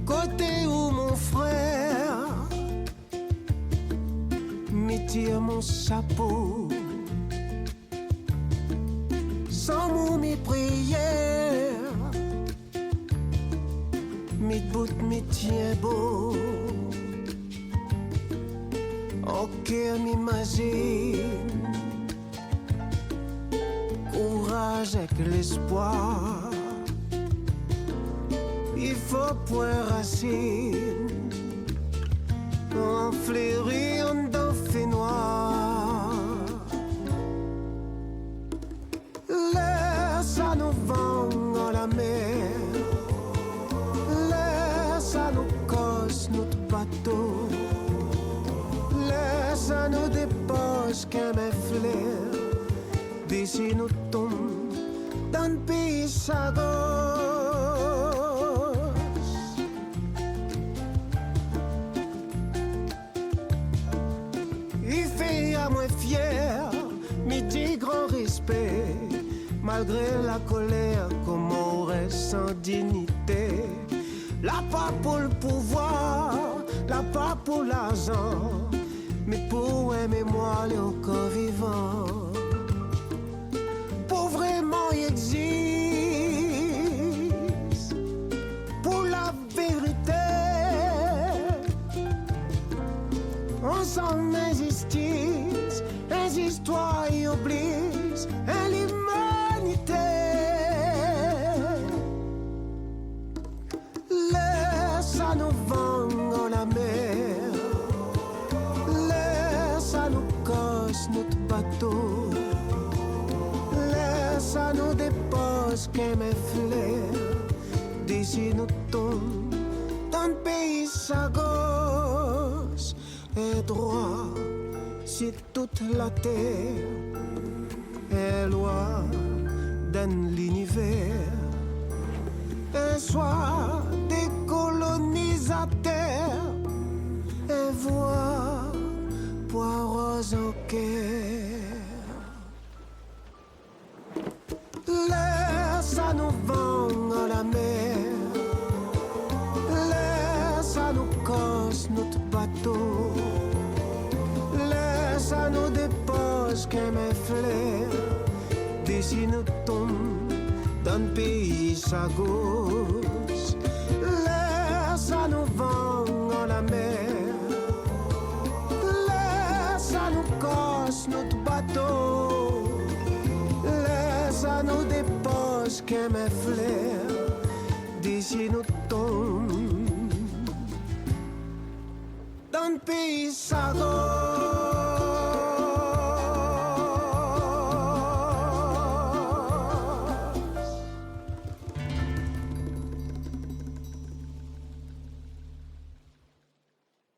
Côté où mon frère me tire mon chapeau, sans mon mes prières, mes bouts me tient beau. Au cœur m'imagine courage avec l'espoir. Il faut point racine en fleurir dans fait noir. Laisse à nous vendre la mer, laisse à nous cause notre bateau, laisse à nous dépose qu'un mes fleurs, d'ici nous tombe dans le pays sagos. Il fait à moi fier, me dit grand respect, malgré la colère, comment on reste sans dignité. La pas pour le pouvoir, la pas pour l'argent, mais pour un mémoire, il est encore vivant. Pour vraiment il existe, pour la vérité, on s'en injustice, les histoires y obligent, et l'humanité. Laisse à nous vendre la mer, laisse à nous cause notre bateau, laisse à nous dépose qu'un mes fleurs, d'ici nous tombe dans le pays sagos. Et droit, si toute la terre est loi dans l'univers, un soir des colonisateurs, et voir poireaux au cœur. Laisse à nous vendre la mer, laisse à nous cause notre bateau, laisse à nous dépose qu'un mes fleurs, d'ici nous tombe dans le pays sagos. Laisse à nous vendre la mer, laisse à nous cause notre bateau, laisse à nous dépose qu'un mes fleurs, d'ici nous tombe dans le pays sagos.